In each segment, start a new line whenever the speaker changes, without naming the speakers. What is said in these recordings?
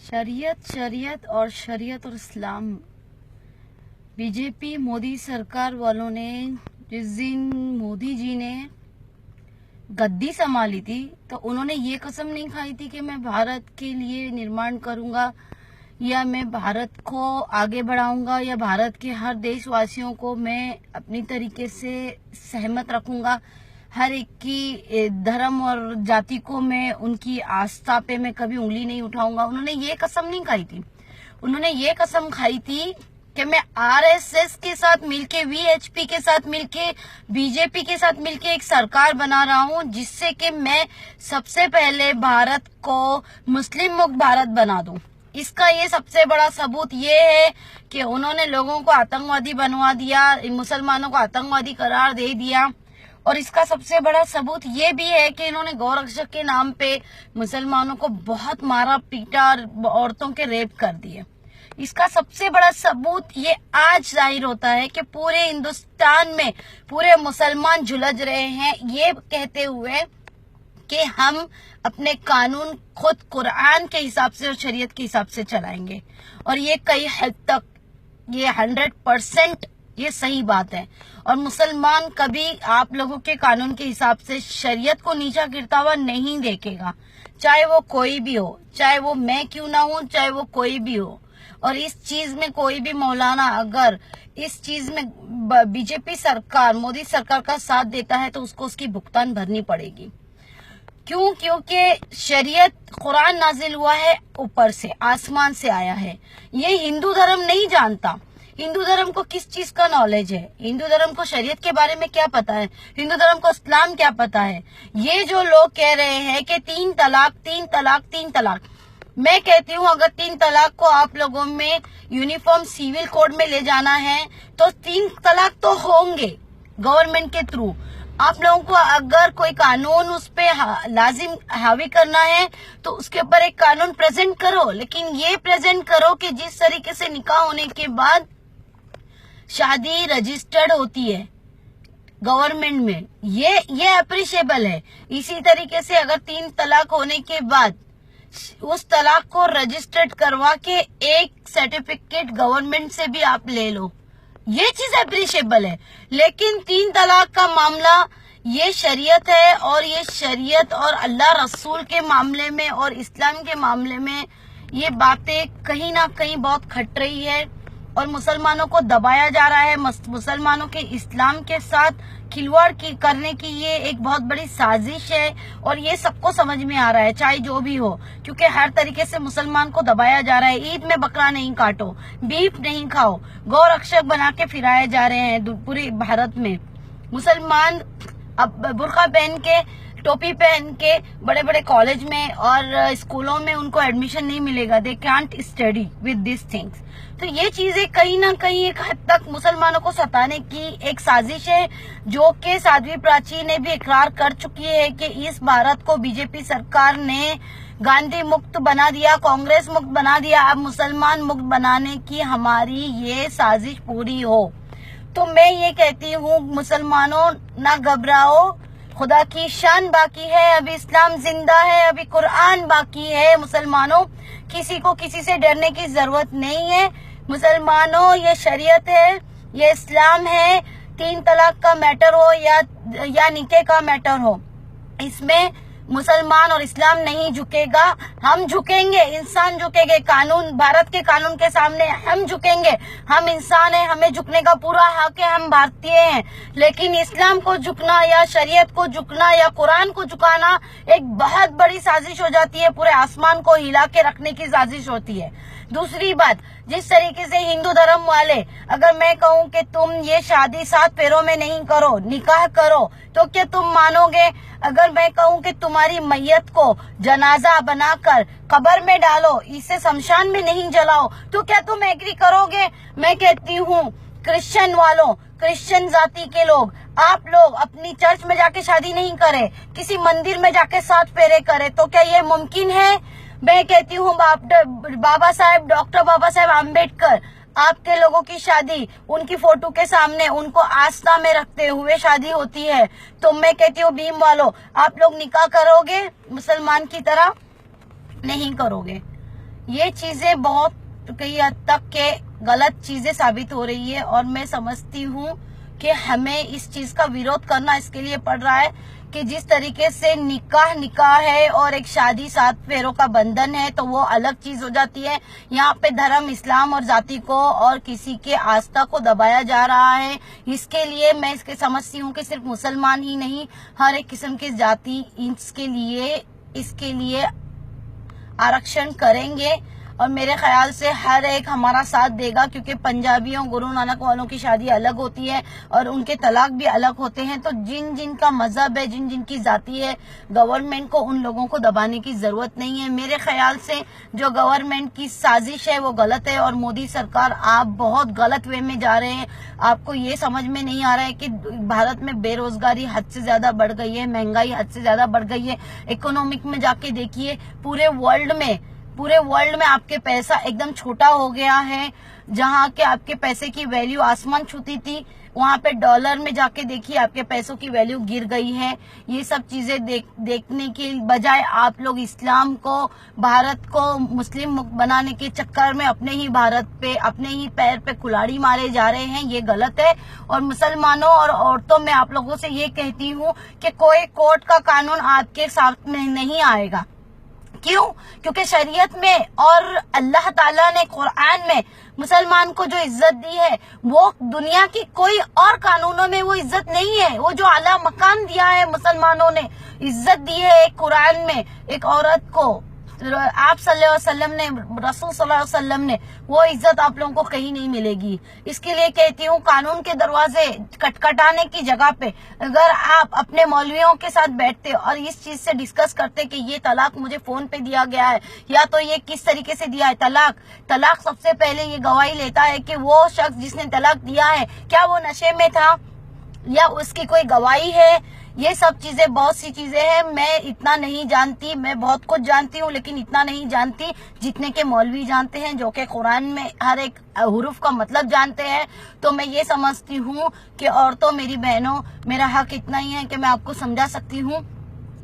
शरीयत और इस्लाम। बीजेपी मोदी सरकार वालों ने जिस दिन मोदी जी ने गद्दी संभाली थी तो उन्होंने ये कसम नहीं खाई थी कि मैं भारत के लिए निर्माण करूंगा या मैं भारत को आगे बढ़ाऊंगा या भारत के हर देशवासियों को मैं अपनी तरीके से सहमत रखूंगा, हर एक की धर्म और जाति को मैं उनकी आस्था पे मैं कभी उंगली नहीं उठाऊंगा। उन्होंने ये कसम नहीं खाई थी। उन्होंने ये कसम खाई थी कि मैं आरएसएस के साथ मिलके, वीएचपी के साथ मिलके, बीजेपी के साथ मिलके एक सरकार बना रहा हूं जिससे कि मैं सबसे पहले भारत को मुस्लिम मुक्त भारत बना दूं। इसका ये सबसे बड़ा सबूत ये है कि उन्होंने लोगों को आतंकवादी बनवा दिया, मुसलमानों को आतंकवादी करार दे दिया। और इसका सबसे बड़ा सबूत ये भी है कि इन्होंने गौरक्षक के नाम पे मुसलमानों को बहुत मारा पीटा, औरतों के रेप कर दिए। इसका सबसे बड़ा सबूत ये आज जाहिर होता है कि पूरे हिंदुस्तान में पूरे मुसलमान झुलझ रहे हैं ये कहते हुए कि हम अपने कानून खुद कुरान के हिसाब से और शरीयत के हिसाब से चलाएंगे। और ये कई हद तक ये 100% ये सही बात है। और मुसलमान कभी आप लोगों के कानून के हिसाब से शरीयत को नीचा गिरता हुआ नहीं देखेगा, चाहे वो कोई भी हो, चाहे वो मैं क्यों ना हूं, चाहे वो कोई भी हो। और इस चीज में कोई भी मौलाना अगर इस चीज में बीजेपी सरकार, मोदी सरकार का साथ देता है तो उसको उसकी भुगतान भरनी पड़ेगी। क्यों? क्योंकि शरीयत कुरान नाजिल हुआ है, ऊपर से आसमान से आया है। ये हिंदू धर्म नहीं जानता। हिंदू धर्म को किस चीज का नॉलेज है? हिंदू धर्म को शरीयत के बारे में क्या पता है? हिंदू धर्म को इस्लाम क्या पता है? ये जो लोग कह रहे हैं कि 3 तलाक 3 तलाक 3 तलाक, मैं कहती हूँ अगर 3 तलाक को आप लोगों में यूनिफॉर्म सिविल कोड में ले जाना है तो 3 तलाक तो होंगे गवर्नमेंट के थ्रू। आप लोगों को अगर कोई कानून उस पे लाजिम हावी करना है तो उसके ऊपर एक कानून प्रेजेंट करो, लेकिन ये प्रेजेंट करो कि जिस तरीके से निकाह होने के बाद शादी रजिस्टर्ड होती है गवर्नमेंट में, ये अप्रिशिएबल है। इसी तरीके से अगर 3 तलाक होने के बाद उस तलाक को रजिस्टर्ड करवा के एक सर्टिफिकेट गवर्नमेंट से भी आप ले लो, ये चीज अप्रिशिएबल है। लेकिन 3 तलाक का मामला ये शरीयत है और ये शरीयत और अल्लाह रसूल के मामले में और इस्लाम के मामले में ये बातें कहीं ना कहीं बहुत खट रही है और मुसलमानों को दबाया जा रहा है। मुसलमानों के इस्लाम के साथ खिलवाड़ करने की ये एक बहुत बड़ी साजिश है और ये सबको समझ में आ रहा है, चाहे जो भी हो, क्योंकि हर तरीके से मुसलमान को दबाया जा रहा है। ईद में बकरा नहीं काटो, बीफ नहीं खाओ, गौरक्षक बना के फिराए जा रहे हैं पूरे भारत में। मुसलमान अब बुर्का पहन के, टोपी पहन के बड़े बड़े कॉलेज में और स्कूलों में उनको एडमिशन नहीं मिलेगा। They can't study with this things. तो ये चीजें कहीं ना कहीं एक हद तक मुसलमानों को सताने की एक साजिश है, जो कि साध्वी प्राची ने भी इकरार कर चुकी है कि इस भारत को बीजेपी सरकार ने गांधी मुक्त बना दिया, कांग्रेस मुक्त बना दिया, अब मुसलमान मुक्त बनाने की हमारी ये साजिश पूरी हो। तो मैं ये कहती हूँ मुसलमानों ना घबराओ, खुदा की शान बाकी है, अभी इस्लाम जिंदा है, अभी कुरान बाकी है। मुसलमानों किसी को किसी से डरने की जरूरत नहीं है। मुसलमानों ये शरीयत है, ये इस्लाम है। 3 तलाक का मैटर हो या निकाह का मैटर हो, इसमें मुसलमान और इस्लाम नहीं झुकेगा। हम झुकेंगे, इंसान झुकेंगे, कानून, भारत के कानून के सामने हम झुकेंगे। हम इंसान हैं, हमें झुकने का पूरा हक है, हम भारतीय हैं। लेकिन इस्लाम को झुकना या शरीयत को झुकना या कुरान को झुकाना एक बहुत बड़ी साजिश हो जाती है, पूरे आसमान को हिला के रखने की साजिश होती है। दूसरी बात, जिस तरीके से हिंदू धर्म वाले, अगर मैं कहूँ कि तुम ये शादी 7 फेरों में नहीं करो, निकाह करो, तो क्या तुम मानोगे? अगर मैं कहूँ कि तुम्हारी मैयत को जनाजा बनाकर कब्र में डालो, इसे शमशान में नहीं जलाओ, तो क्या तुम एग्री करोगे? मैं कहती हूँ क्रिश्चियन वालों, क्रिश्चियन जाति के लोग, आप लोग अपनी चर्च में जाके शादी नहीं करें, किसी मंदिर में जाके 7 फेरे करें, तो क्या ये मुमकिन है? मैं कहती हूँ बाबा साहेब, डॉक्टर बाबा साहेब आम्बेडकर, आपके लोगों की शादी उनकी फोटो के सामने, उनको आस्था में रखते हुए शादी होती है। तो मैं कहती हूँ भीम वालों, आप लोग निकाह करोगे मुसलमान की तरह? नहीं करोगे। ये चीजें बहुत कई हद तक के गलत चीजें साबित हो रही है और मैं समझती हूँ कि हमें इस चीज का विरोध करना इसके लिए पड़ रहा है कि जिस तरीके से निकाह है और एक शादी 7 फेरों का बंधन है तो वो अलग चीज हो जाती है। यहाँ पे धर्म इस्लाम और जाति को और किसी के आस्था को दबाया जा रहा है। इसके लिए मैं इसके समझती हूँ कि सिर्फ मुसलमान ही नहीं, हर एक किस्म की जाति इसके लिए आरक्षण करेंगे और मेरे ख्याल से हर एक हमारा साथ देगा, क्योंकि पंजाबियों गुरु नानक वालों की शादी अलग होती है और उनके तलाक भी अलग होते हैं। तो जिन जिन का मजहब है, जिन जिन की जाति है, गवर्नमेंट को उन लोगों को दबाने की जरूरत नहीं है। मेरे ख्याल से जो गवर्नमेंट की साजिश है वो गलत है और मोदी सरकार आप बहुत गलत वे में जा रहे हैं। आपको ये समझ में नहीं आ रहा है कि भारत में बेरोजगारी हद से ज्यादा बढ़ गई है, महंगाई हद से ज्यादा बढ़ गई है। इकोनॉमिक में जाके देखिए, पूरे वर्ल्ड में आपके पैसा एकदम छोटा हो गया है। जहाँ के आपके पैसे की वैल्यू आसमान छूती थी, वहाँ पे डॉलर में जाके देखिए आपके पैसों की वैल्यू गिर गई है। ये सब चीजें देखने के बजाय आप लोग इस्लाम को, भारत को मुस्लिम मुक्त बनाने के चक्कर में अपने ही भारत पे, अपने ही पैर पे कुल्हाड़ी मारे जा रहे हैं। ये गलत है। और मुसलमानों और औरतों में आप लोगों से ये कहती हूँ कि कोई कोर्ट का कानून आपके साथ में नहीं आएगा। क्यों? क्योंकि शरीयत में और अल्लाह ताला ने कुरान में मुसलमान को जो इज्जत दी है वो दुनिया की कोई और कानूनों में वो इज्जत नहीं है। वो जो आला मकाम दिया है, मुसलमानों ने इज्जत दी है एक कुरान में एक औरत को, आप सल्लल्लाहु अलैहि वसल्लम ने, रसूल सल्लल्लाहु अलैहि वसल्लम ने, वो इज्जत आप लोगों को कहीं नहीं मिलेगी। इसके लिए कहती हूँ, कानून के दरवाजे खटखटाने की जगह पे अगर आप अपने मौलवियों के साथ बैठते और इस चीज से डिस्कस करते कि ये तलाक मुझे फोन पे दिया गया है या तो ये किस तरीके से दिया है, तलाक सबसे पहले ये गवाही लेता है कि वो शख्स जिसने तलाक दिया है क्या वो नशे में था या उसकी कोई गवाही है। ये सब चीजें, बहुत सी चीजें हैं, मैं इतना नहीं जानती। मैं बहुत कुछ जानती हूँ लेकिन इतना नहीं जानती जितने के मौलवी जानते हैं, जो कि कुरान में हर एक हुरूफ का मतलब जानते हैं। तो मैं ये समझती हूँ कि औरतों, मेरी बहनों, मेरा हक इतना ही है कि मैं आपको समझा सकती हूँ,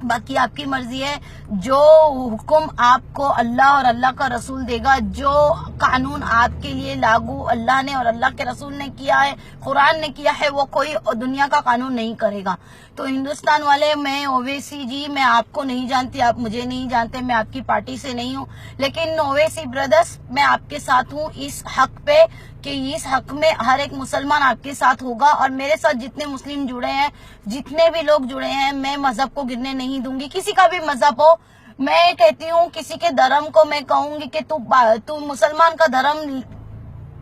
बाकी आपकी मर्जी है। जो हुक्म आपको अल्लाह और अल्लाह का रसूल देगा, जो कानून आपके लिए लागू अल्लाह ने और अल्लाह के रसूल ने किया है, कुरान ने किया है, वो कोई दुनिया का कानून नहीं करेगा। तो हिंदुस्तान वाले, मैं ओवैसी जी, मैं आपको नहीं जानती, आप मुझे नहीं जानते, मैं आपकी पार्टी से नहीं हूँ, लेकिन ओवैसी ब्रदर्स, मैं आपके साथ हूँ इस हक पे कि इस हक में हर एक मुसलमान आपके साथ होगा। और मेरे साथ जितने मुस्लिम जुड़े हैं, जितने भी लोग जुड़े हैं, मैं मजहब को गिरने नहीं दूंगी। किसी का भी मजहब हो, मैं कहती हूँ किसी के धर्म को मैं कहूंगी कि तू मुसलमान का धर्म,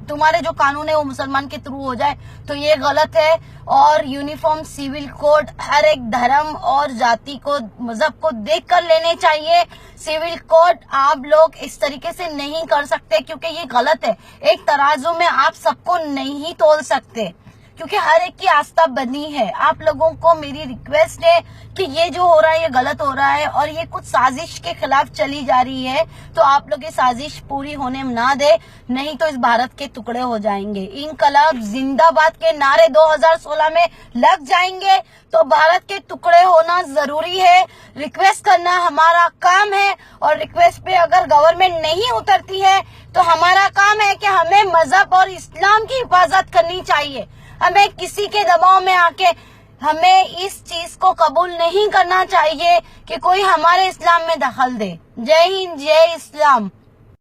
तुम्हारे जो कानून है वो मुसलमान के थ्रू हो जाए, तो ये गलत है। और यूनिफॉर्म सिविल कोड हर एक धर्म और जाति को, मजहब को देख कर लेने चाहिए। सिविल कोड आप लोग इस तरीके से नहीं कर सकते क्योंकि ये गलत है। एक तराजू में आप सबको नहीं तोल सकते क्योंकि हर एक की आस्था बनी है। आप लोगों को मेरी रिक्वेस्ट है कि ये जो हो रहा है ये गलत हो रहा है और ये कुछ साजिश के खिलाफ चली जा रही है, तो आप लोग ये साजिश पूरी होने ना दे, नहीं तो इस भारत के टुकड़े हो जाएंगे। इनकलाब जिंदाबाद के नारे 2016 में लग जाएंगे तो भारत के टुकड़े होना जरूरी है। रिक्वेस्ट करना हमारा काम है और रिक्वेस्ट पे अगर गवर्नमेंट नहीं उतरती है तो हमारा काम है कि हमें मजहब और इस्लाम की हिफाजत करनी चाहिए। हमें किसी के दबाव में आके हमें इस चीज को कबूल नहीं करना चाहिए कि कोई हमारे इस्लाम में दखल दे। जय हिंद, जय इस्लाम।